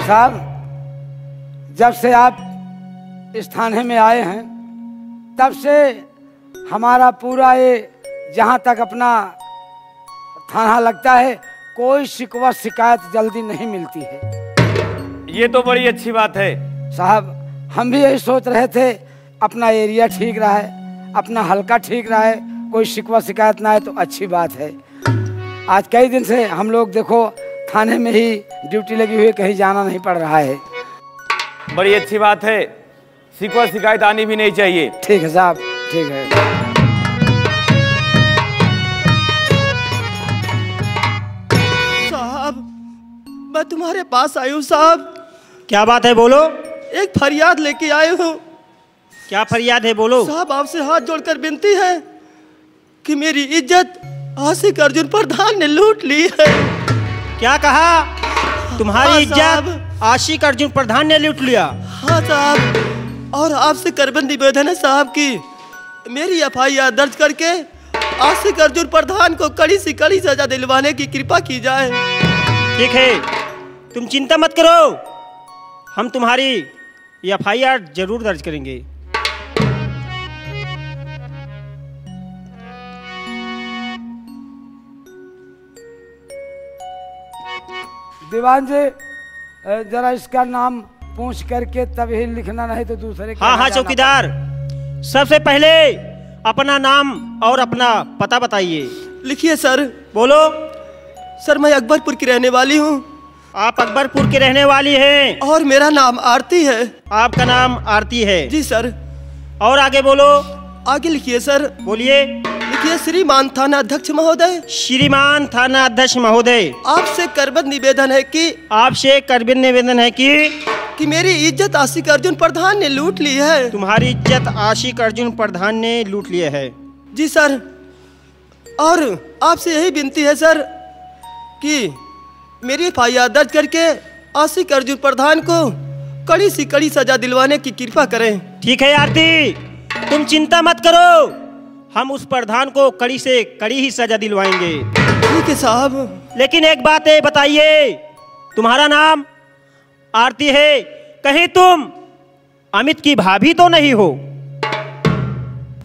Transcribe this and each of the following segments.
साहब, जब से आप इस थाने में आए हैं तब से हमारा पूरा ये जहाँ तक अपना थाना लगता है कोई शिकवा शिकायत जल्दी नहीं मिलती है। ये तो बड़ी अच्छी बात है साहब। हम भी यही सोच रहे थे अपना एरिया ठीक रहा है, अपना हल्का ठीक रहा है, कोई शिकवा शिकायत ना आए तो अच्छी बात है। आज कई दिन से हम लोग देखो थाने में ही ड्यूटी लगी हुई, कहीं जाना नहीं पड़ रहा है। बड़ी अच्छी बात है, शिकवा शिकायत आनी भी नहीं चाहिए। ठीक है साहब, ठीक है। साहब, मैं तुम्हारे पास आई हूँ साहब। क्या बात है, बोलो। एक फरियाद लेके आए हूँ। क्या फरियाद है, बोलो। साहब, आपसे हाथ जोड़कर विनती है कि मेरी इज्जत आशिक अर्जुन प्रधान ने लूट ली है। क्या कहा? तुम्हारी इज्जत आशिक अर्जुन प्रधान ने लूट लिया? हाँ साहब, और आपसे करबंद निवेदन है साहब की मेरी एफआईआर दर्ज करके आशिक अर्जुन प्रधान को कड़ी से कड़ी सजा दिलवाने की कृपा की जाए। ठीक है, तुम चिंता मत करो, हम तुम्हारी एफआईआर जरूर दर्ज करेंगे। दीवान जी, जरा इसका नाम पूछ करके तभी लिखना, नहीं तो दूसरे। हाँ हाँ चौकीदार, सबसे पहले अपना नाम और अपना पता बताइए। लिखिए सर। बोलो। सर, मैं अकबरपुर की रहने वाली हूँ। आप अकबरपुर की रहने वाली हैं? और मेरा नाम आरती है। आपका नाम आरती है? जी सर। और आगे बोलो। आगे लिखिए सर। बोलिए। लिखिए, श्रीमान थाना अध्यक्ष महोदय। श्रीमान थाना अध्यक्ष महोदय, आपसे करबंद निवेदन है कि मेरी इज्जत आशिक अर्जुन प्रधान ने लूट ली है। तुम्हारी इज्जत आशिक अर्जुन प्रधान ने लूट लिया है? जी सर। और आपसे यही विनती है सर कि मेरी एफआईआर दर्ज करके आशिक अर्जुन प्रधान को कड़ी से कड़ी सजा दिलवाने की कृपा करें। ठीक है आरती, तुम चिंता मत करो, हम उस प्रधान को कड़ी से कड़ी ही सजा दिलवाएंगे। ठीक है साहब। लेकिन एक बात है, बताइए, तुम्हारा नाम आरती है, कहीं तुम अमित की भाभी तो नहीं हो?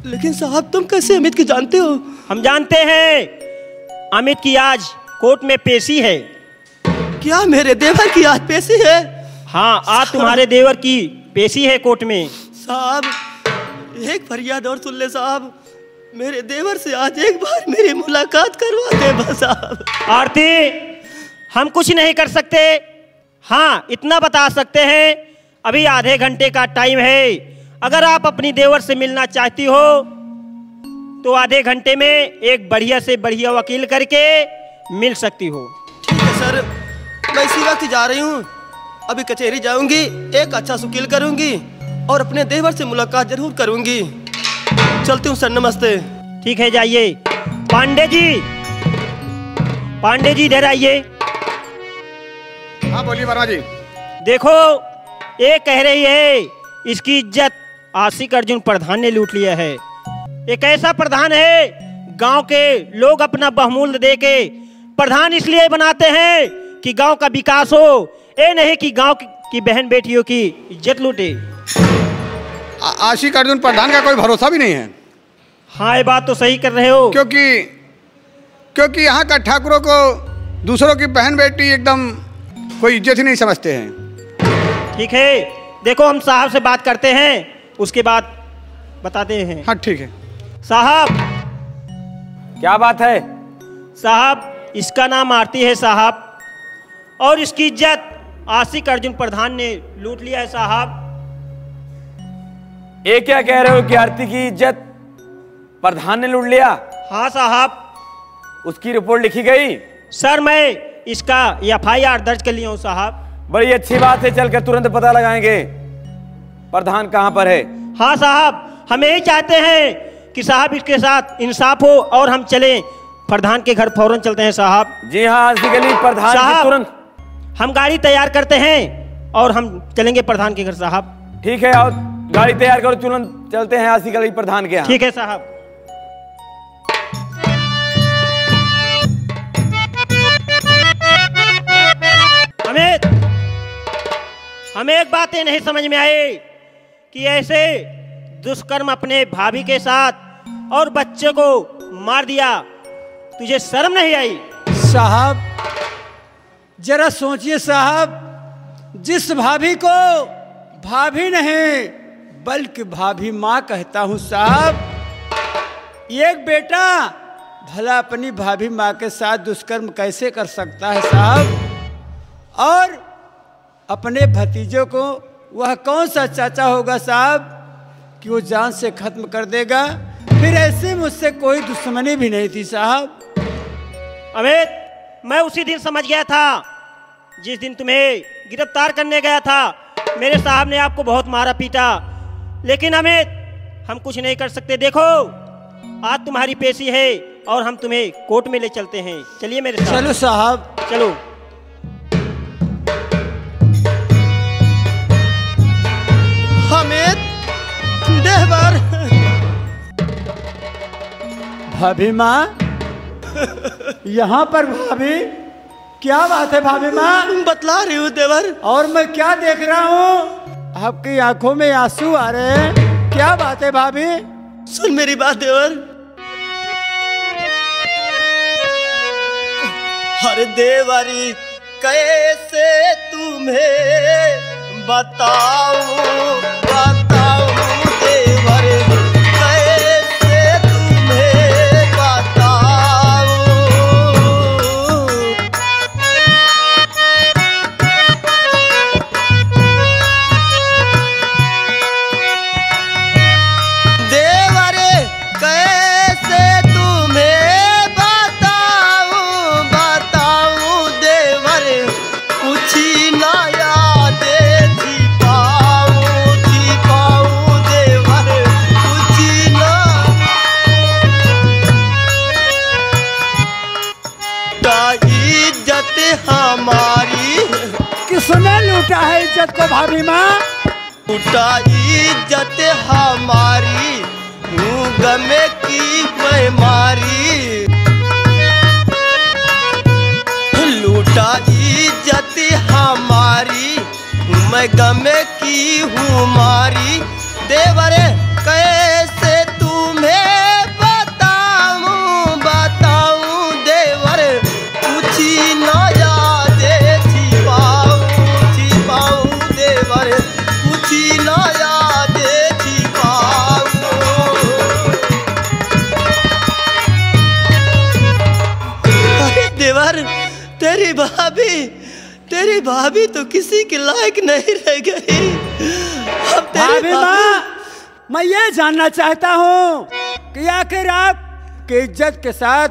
लेकिन साहब, तुम कैसे अमित की जानते हो? हम जानते हैं, अमित की आज कोर्ट में पेशी है। क्या मेरे देवर की आज पेशी है? हाँ, आज तुम्हारे देवर की पेशी है कोर्ट में। साहब, एक फरियाद और सुन ले साहब, मेरे देवर से आज एक बार मेरी मुलाकात करवा दे बस साहब। आरती, हम कुछ नहीं कर सकते, हाँ इतना बता सकते हैं, अभी आधे घंटे का टाइम है। अगर आप अपनी देवर से मिलना चाहती हो तो आधे घंटे में एक बढ़िया से बढ़िया वकील करके मिल सकती हो। ठीक है सर, मैं इसी वक्त जा रही हूँ। अभी कचहरी जाऊंगी, एक अच्छा वकील करूंगी और अपने देवर से मुलाकात जरूर करूंगी। चलती हूँ सर, नमस्ते। ठीक है, जाइए। पांडे जी, पांडे जी इधर आइए। हाँ बोलिए वर्मा जी। देखो, ये कह रही है इसकी इज्जत आशिक अर्जुन प्रधान ने लूट लिया है। एक ऐसा प्रधान है, गांव के लोग अपना बहुमूल्य दे के प्रधान इसलिए बनाते हैं कि गांव का विकास हो, ये नहीं कि गांव की बहन बेटियों की इज्जत लूटे। आशिक अर्जुन प्रधान का कोई भरोसा भी नहीं है। हाँ, ये बात तो सही कर रहे हो, क्योंकि यहाँ का ठाकुरों को दूसरों की बहन बेटी एकदम कोई इज्जत ही नहीं समझते हैं। ठीक है, देखो हम साहब से बात करते हैं, उसके बाद बताते हैं। हाँ ठीक है साहब। क्या बात है? साहब, इसका नाम आरती है साहब, और इसकी इज्जत आशिक अर्जुन प्रधान ने लूट लिया है साहब। ये क्या कह रहे हो कि आरती की इज्जत प्रधान ने लूट लिया? हाँ साहब। उसकी रिपोर्ट लिखी गई? सर, मैं इसका एफआईआर दर्ज कर लिया हूँ साहब। बड़ी अच्छी बात है, चलकर तुरंत पता लगाएंगे प्रधान कहाँ पर है। हाँ साहब, हम यही चाहते हैं कि साहब इसके साथ इंसाफ हो और हम चलें प्रधान के घर, फौरन चलते हैं साहब। जी हाँ, प्रधान साहब, तुरंत हम गाड़ी तैयार करते हैं और हम चलेंगे प्रधान के घर साहब। ठीक है, और गाड़ी तैयार करो, तुरंत चलते हैं आशिक अली प्रधान के यहाँ। ठीक है साहब। अमित, हमें एक बात ये नहीं समझ में आई कि ऐसे दुष्कर्म अपने भाभी के साथ और बच्चे को मार दिया, तुझे शर्म नहीं आई? साहब जरा सोचिए साहब, जिस भाभी को भाभी नहीं बल्कि भाभी माँ कहता हूँ साहब, एक बेटा भला अपनी भाभी माँ के साथ दुष्कर्म कैसे कर सकता है साहब? और अपने भतीजों को वह कौन सा चाचा होगा साहब कि वो जान से खत्म कर देगा? फिर ऐसे मुझसे कोई दुश्मनी भी नहीं थी साहब। अमित, मैं उसी दिन समझ गया था जिस दिन तुम्हें गिरफ्तार करने गया था। मेरे साहब ने आपको बहुत मारा पीटा, लेकिन अमित हम कुछ नहीं कर सकते। देखो आज तुम्हारी पेशी है और हम तुम्हें कोर्ट में ले चलते हैं। चलिए मेरे साथ। चलो साहब चलो। अमित देवर। भाभी माँ यहाँ पर? भाभी क्या बात है भाभी माँ? बतला रही हूँ देवर। और मैं क्या देख रहा हूँ? आपकी आंखों में आंसू आ रहे हैं, क्या बात है भाभी? सुन मेरी बात देवर। हर देवरी कैसे तुम्हें बताऊं बताऊं देवर, कैसे तुम्हें बताऊं। देवर कैसे तुम्हें बताऊं बताऊं देवर, कुछ ना याद छिपाऊं छिपाऊं देवर, कुछ ना। इज्जत हमारी किसने लूटा है इज्जत को भाभी माँ? लूटा इज्जत हमारी, हूँ गमे की बीमारी। लूटा इज्जत हमारी, मैं गमे की हूँ मारी। देवर कैसे तुम्हें बताऊं बताऊं देवर, कुछ ना याद छिपाऊं छिपाऊं देवर, कुछ ना याद छिपाऊं। अरे देवर, तेरी भाभी तो किसी के लायक नहीं रह गई। अब तेरी भाभी माँ, मैं ये जानना चाहता हूँ कि आखिर आपकी इज्जत के साथ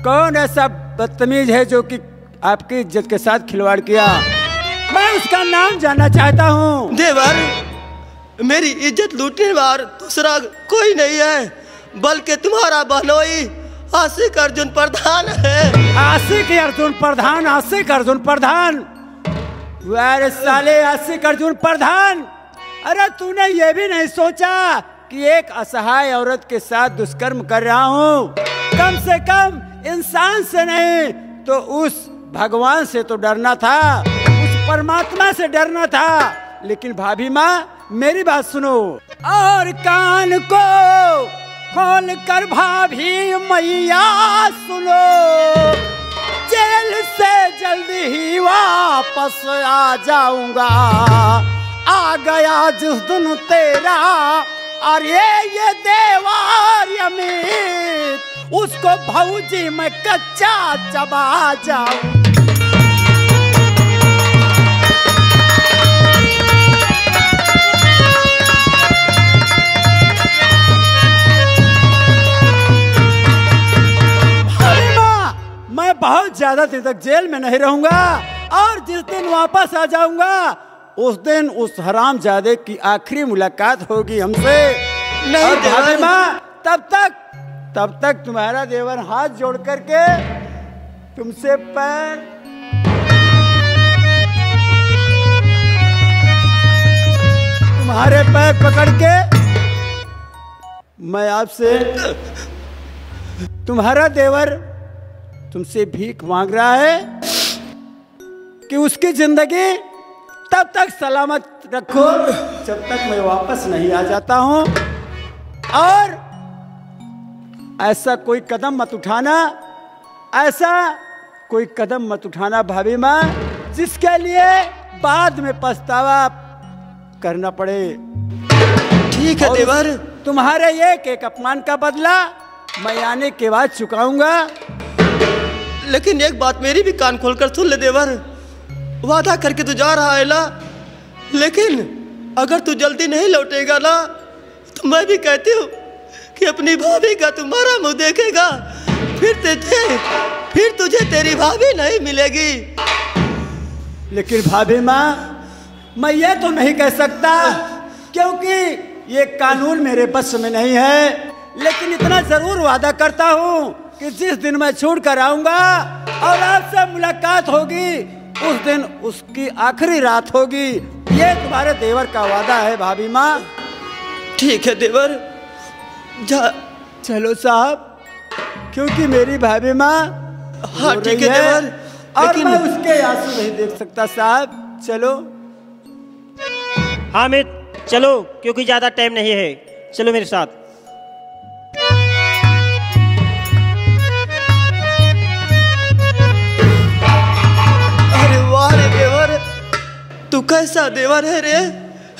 कौन ऐसा बदतमीज है जो कि आपकी इज्जत के साथ खिलवाड़ किया? मैं उसका नाम जानना चाहता हूँ। देवर, मेरी इज्जत लूटने वाला दूसरा कोई नहीं है, बल्कि तुम्हारा बहनोई आशिक अर्जुन प्रधान है। आशिक अर्जुन प्रधान? आशिक अर्जुन प्रधान? अरे साले आशिक अर्जुन प्रधान, अरे तूने ये भी नहीं सोचा कि एक असहाय औरत के साथ दुष्कर्म कर रहा हूँ? कम से कम इंसान से नहीं तो उस भगवान से तो डरना था, उस परमात्मा से डरना था। लेकिन भाभी माँ मेरी बात सुनो और कान को खोल कर भाभी मैया सुनो, जेल से जल्दी ही वापस आ जाऊंगा। आ गया जिस दिन तेरा और ये देवर अमित, उसको भौजी मैं कच्चा चबा जाऊं। मैं बहुत ज्यादा दिन तक जेल में नहीं रहूंगा और जिस दिन वापस आ जाऊंगा उस दिन उस हरामजादे की आखिरी मुलाकात होगी हमसे। नहीं भाभी माँ, तब तक तुम्हारा देवर हाथ जोड़ करके तुमसे तुम्हारे पैर पकड़ के मैं आपसे, तुम्हारा देवर तुमसे भीख मांग रहा है कि उसकी जिंदगी तब तक सलामत रखो, जब तक मैं वापस नहीं आ जाता हूं। और ऐसा कोई कदम मत उठाना, ऐसा कोई कदम मत उठाना भाभी माँ, जिसके लिए बाद में पछतावा करना पड़े। ठीक है देवर। तुम्हारे एक एक अपमान का बदला मैं आने के बाद चुकाऊंगा। लेकिन एक बात मेरी भी कान खोलकर सुन ले देवर। वादा करके तू जा रहा है ना, लेकिन अगर तू जल्दी नहीं लौटेगा ना, तो मैं भी कहती हूँ कि अपनी भाभी का तुम्हारा मुंह देखेगा, फिर तुझे तेरी भाभी नहीं मिलेगी। लेकिन भाभी माँ, मैं ये तो नहीं कह सकता, क्योंकि ये कानून मेरे बस में नहीं है। लेकिन इतना जरूर वादा करता हूँ कि जिस दिन मैं छूट कर आऊंगा और आपसे मुलाकात होगी, उस दिन उसकी आखिरी रात होगी। ये तुम्हारे देवर का वादा है भाभी माँ। ठीक है देवर, जा। चलो साहब, क्योंकि मेरी भाभी माँ हाँ ठीक है देवर, और लेकिन मैं उसके आंसू नहीं देख सकता साहब। चलो हामिद, चलो, क्योंकि ज्यादा टाइम नहीं है। चलो मेरे साथ। अरे वाह रे देवर, तू कैसा देवर है रे,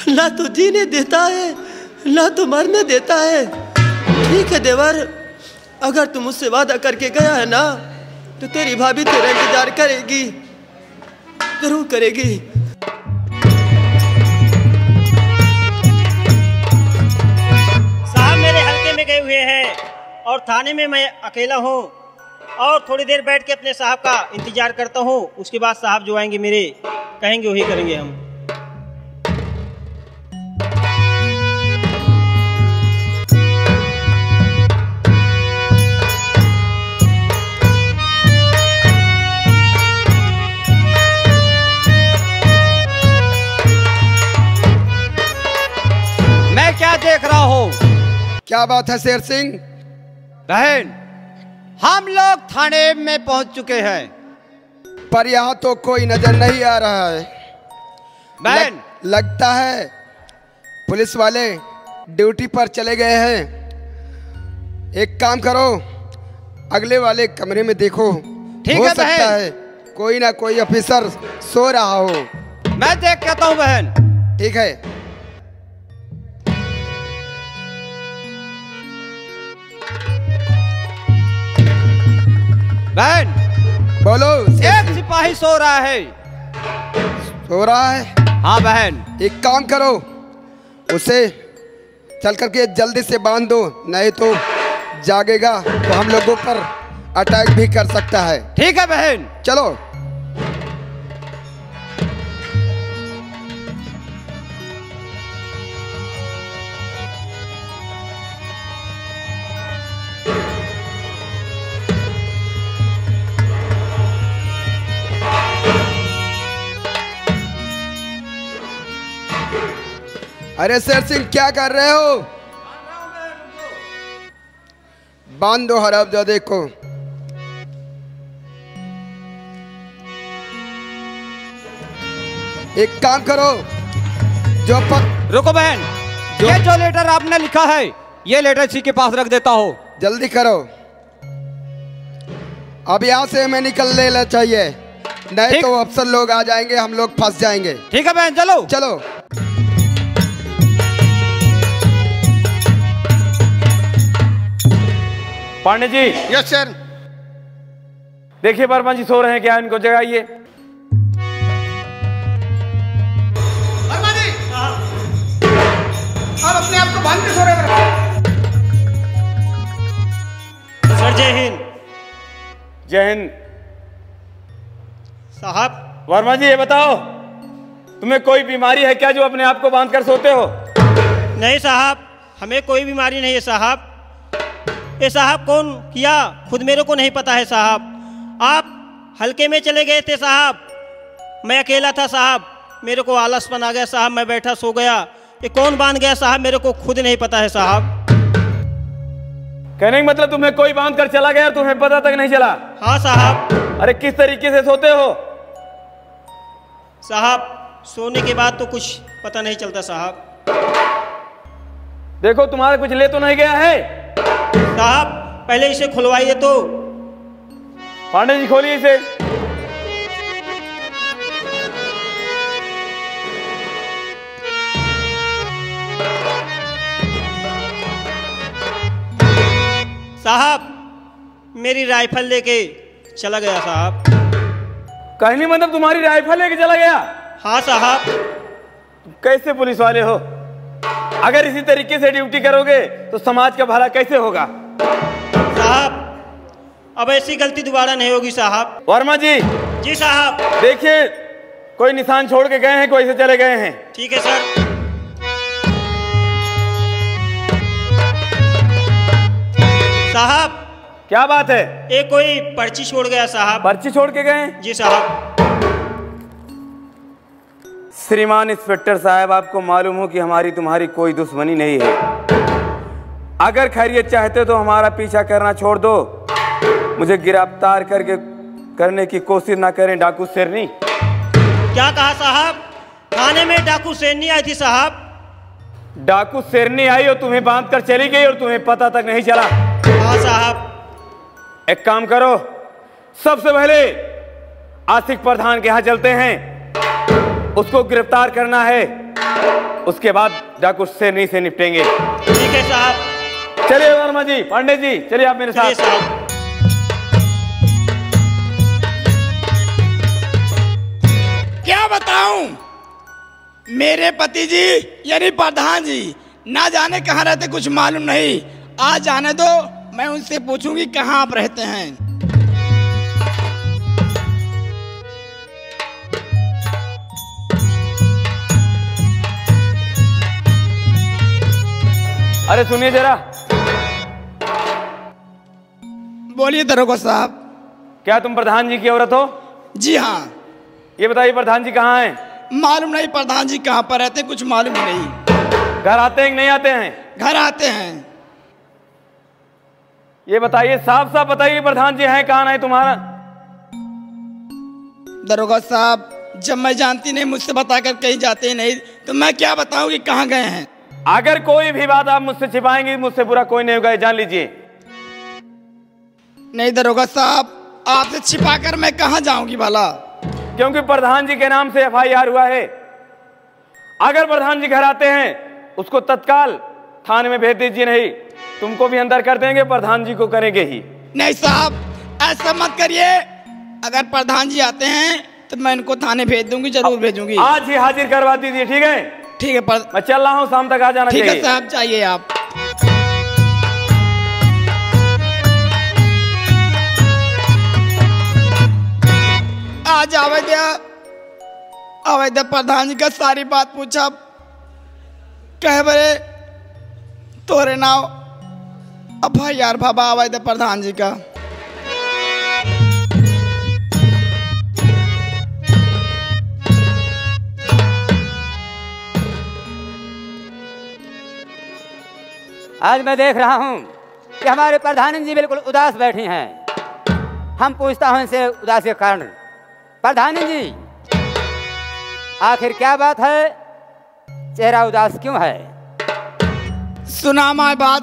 ना तो जीने देता है ना तो मरने देता है। ठीक है देवर, अगर तू मुझसे वादा करके गया है ना, तो तेरी भाभी तेरा इंतजार करेगी, जरूर करेगी। साहब मेरे हल्के में गए हुए हैं और थाने में मैं अकेला हूँ, और थोड़ी देर बैठ के अपने साहब का इंतजार करता हूँ। उसके बाद साहब जो आएंगे मेरे, कहेंगे वही करेंगे हम। मैं क्या देख रहा हूँ? क्या बात है शेर सिंह? बहन, हम लोग थाने में पहुंच चुके हैं, पर यहाँ तो कोई नजर नहीं आ रहा है। बहन। लगता है पुलिस वाले ड्यूटी पर चले गए हैं। एक काम करो, अगले वाले कमरे में देखो, ठीक हो है सकता बहन। है कोई ना कोई ऑफिसर सो रहा हो। मैं देख के आता हूँ बहन। ठीक है। बहन, बोलो। एक सिपाही सो रहा है। सो रहा है? हाँ बहन। एक काम करो, उसे चल करके जल्दी से बांध दो, नहीं तो जागेगा तो हम लोगों पर अटैक भी कर सकता है। ठीक है बहन। चलो। अरे शेर सिंह, क्या कर रहे हो? बांध दो हरामजादे को। एक काम करो, जो रुको बहन, ये जो लेटर आपने लिखा है, ये लेटर इसी के पास रख देता हो। जल्दी करो, अब यहाँ से हमें निकल लेना चाहिए, नहीं तो अफसर लोग आ जाएंगे, हम लोग फंस जाएंगे। ठीक है बहन, चलो चलो। पांडे जी। Yes sir. देखिए वर्मा जी सो रहे हैं, क्या इनको जगाइए। वर्मा जी, आप अपने आप को बांध के सो रहे हैं। सर जय हिंद। जय हिंद। साहब। वर्मा जी ये बताओ, तुम्हें कोई बीमारी है क्या जो अपने आप को बांध कर सोते हो? नहीं साहब, हमें कोई बीमारी नहीं है साहब। ये साहब कौन किया खुद मेरे को नहीं पता है साहब। आप हल्के में चले गए थे साहब, मैं अकेला था साहब, मेरे को आलसपन आ गया साहब, मैं बैठा सो गया। ये कौन बांध गया साहब, मेरे को खुद नहीं पता है साहब। कहने का मतलब तुम्हें कोई बांध कर चला गया, तुम्हें पता तक नहीं चला? हाँ साहब। अरे किस तरीके से सोते हो? साहब सोने के बाद तो कुछ पता नहीं चलता साहब। देखो तुम्हारा कुछ ले तो नहीं गया है? साहब पहले इसे खुलवाइए तो। पांडे जी खोलिए इसे। साहब मेरी राइफल लेके चला गया साहब। कहने मतलब तुम्हारी राइफल लेके चला गया? हाँ साहब। तुम कैसे पुलिस वाले हो? अगर इसी तरीके से ड्यूटी करोगे तो समाज का भला कैसे होगा? साहब अब ऐसी गलती दोबारा नहीं होगी साहब। वर्मा जी। जी साहब। देखिए कोई निशान छोड़ के गए हैं, कोई से चले गए हैं। ठीक है सर। साहब क्या बात है? एक कोई पर्ची छोड़ गया साहब। पर्ची छोड़ के गए? जी साहब। श्रीमान इंस्पेक्टर साहब, आपको मालूम हो कि हमारी तुम्हारी कोई दुश्मनी नहीं है। अगर खैरियत चाहते तो हमारा पीछा करना छोड़ दो, मुझे गिरफ्तार करने की कोशिश ना करें डाकू शेरनी। क्या कहा साहब? थाने में डाकू शेरनी आई थी साहब। डाकू शेरनी आई और तुम्हें बांध कर चली गई और तुम्हें पता तक नहीं चला? हाँ साहब। एक काम करो, सबसे पहले आशिक प्रधान के यहाँ चलते हैं, उसको गिरफ्तार करना है, उसके बाद डाकू शेरनी से निपटेंगे। ठीक है साहब। चलिए वर्मा जी, पांडे जी चलिए आप मेरे साथ। साहब। क्या बताऊं, मेरे पति जी यानी प्रधान जी ना जाने कहाँ रहते कुछ मालूम नहीं। आज जाने दो, मैं उनसे पूछूंगी कहाँ आप रहते हैं। अरे सुनिए जरा। बोलिए दरोगा साहब। क्या तुम प्रधान जी की औरत हो? जी हाँ। ये बताइए प्रधान जी कहाँ हैं? मालूम नहीं प्रधान जी कहाँ पर रहते कुछ मालूम नहीं। घर आते हैं कि नहीं आते हैं? घर आते हैं। ये बताइए, साफ साफ बताइए प्रधान जी हैं कहाँ? नहीं तुम्हारा दरोगा साहब, जब मैं जानती नहीं मुझसे बताकर कहीं जाते नहीं तो मैं क्या बताऊं कि कहाँ गए हैं। अगर कोई भी बात आप मुझसे छिपाएंगे मुझसे बुरा कोई नहीं होगा, जान लीजिए। नहीं दरोगा साहब, आपसे छिपाकर मैं कहाँ जाऊंगी भला? क्योंकि प्रधान जी के नाम से FIR हुआ है। अगर प्रधान जी घर आते हैं उसको तत्काल थाने में भेज दीजिए, नहीं तुमको भी अंदर कर देंगे, प्रधान जी को करेंगे ही। नहीं साहब ऐसा मत करिए, अगर प्रधान जी आते हैं तो मैं इनको थाने भेज दूंगी, जरूर भेजूंगी। आज ही हाजिर करवा दीजिए। ठीक है? ठीक है मैं चल रहा हूँ, शाम तक आ जाना चाहिए। ठीक है साहब, चाहिए आप। आज अवैध प्रधान जी का सारी बात पूछा, कहे बरे तोरे नाव अब भाई यार बाबा अवैध प्रधान जी का। आज मैं देख रहा हूँ कि हमारे प्रधान जी बिल्कुल उदास बैठी हैं। हम पूछता हूँ इनसे उदास के कारण। प्रधान जी आखिर क्या बात है, चेहरा उदास क्यों है? सुना माय बात।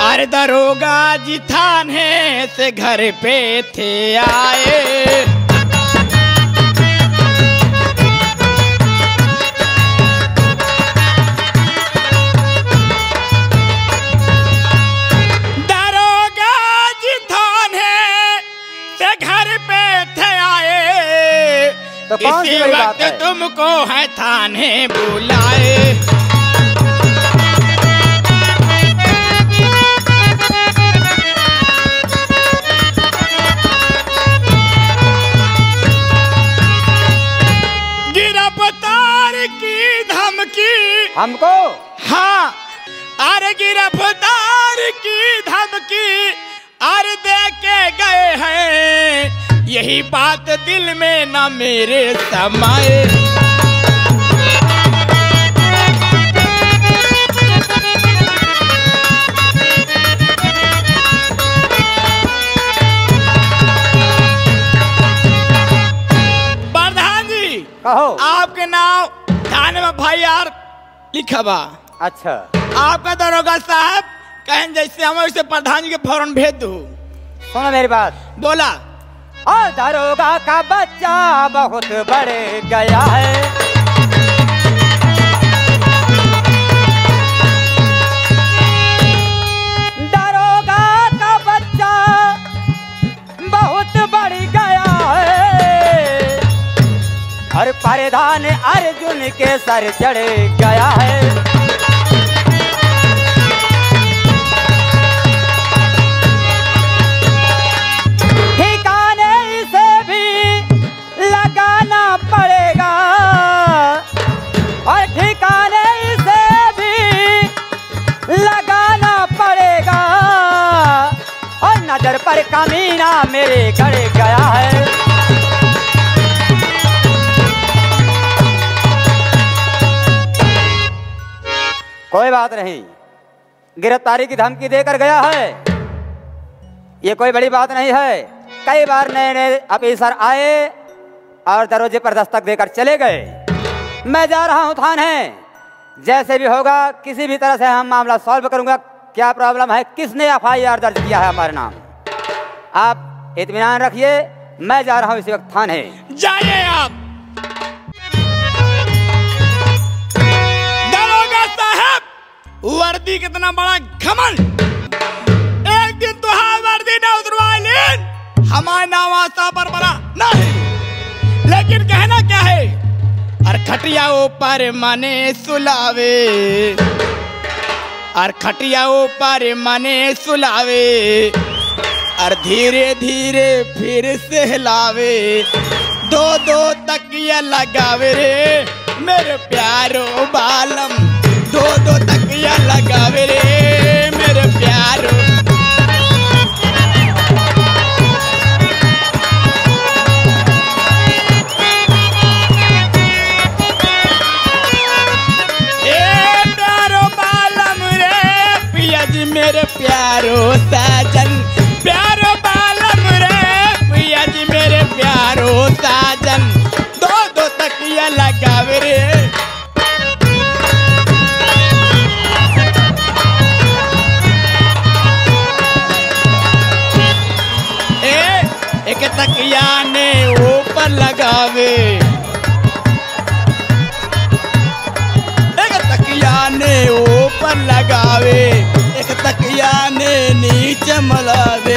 अरे दरोगा जी थाने से घर पे थे आए, तो कौन सी बड़ी बात है? तुमको है थाने बुलाए। गिरफ्तार की धमकी हमको? हाँ, अरे गिरफ्तार की धमकी अरे दे के गए हैं, यही बात दिल में न मेरे समाए। FIR लिखा बा। अच्छा आपका दरोगा साहब कहें जैसे हम उसे प्रधान जी के फौरन भेज दो। सुनो मेरी बात। बोला। और दरोगा का बच्चा बहुत बड़े गया है, दरोगा का बच्चा बहुत बढ़ गया है, और प्रधान अर्जुन के सर चढ़ गया है। और ठिकाने इसे भी लगाना पड़ेगा, और नजर पर कमीना मेरे गड़ गया है। कोई बात नहीं, गिरफ्तारी की धमकी देकर गया है, ये कोई बड़ी बात नहीं है। कई बार नए नए ऑफिसर आए और दरोजे पर दस्तक देकर चले गए। मैं जा रहा हूं थाने, जैसे भी होगा किसी भी तरह से हम मामला सॉल्व करूंगा। क्या प्रॉब्लम है, किसने FIR दर्ज किया है हमारे नाम, आप इत्मीनान रखिए। मैं जा रहा हूं इसी वक्त थाने। जाइए आप। दरोगा साहब, वर्दी कितना बड़ा घमंड, एक दिन तो हाँ वर्दी न उतरवा लें, हमारे नाम आस्था पर बना नहीं, लेकिन कहना क्या है, और खटिया ऊपर मने सुलावे, और खटिया ऊपर मने सुलावे, और धीरे धीरे फिर से हिलावे, दो दो तकिया लगावे रे मेरे प्यारो बालम, दो दो तकिया लगावे रे मेरे प्यारो। मेरे प्यारो साजन, प्यारो बालम रे पिया जी मेरे प्यारो साजन, दो दो तकिया लगावे रे। एक तकिया ने ऊपर लगावे, एक तकिया ने ऊपर लगावे, एक तकिया ने नीचे मलावे।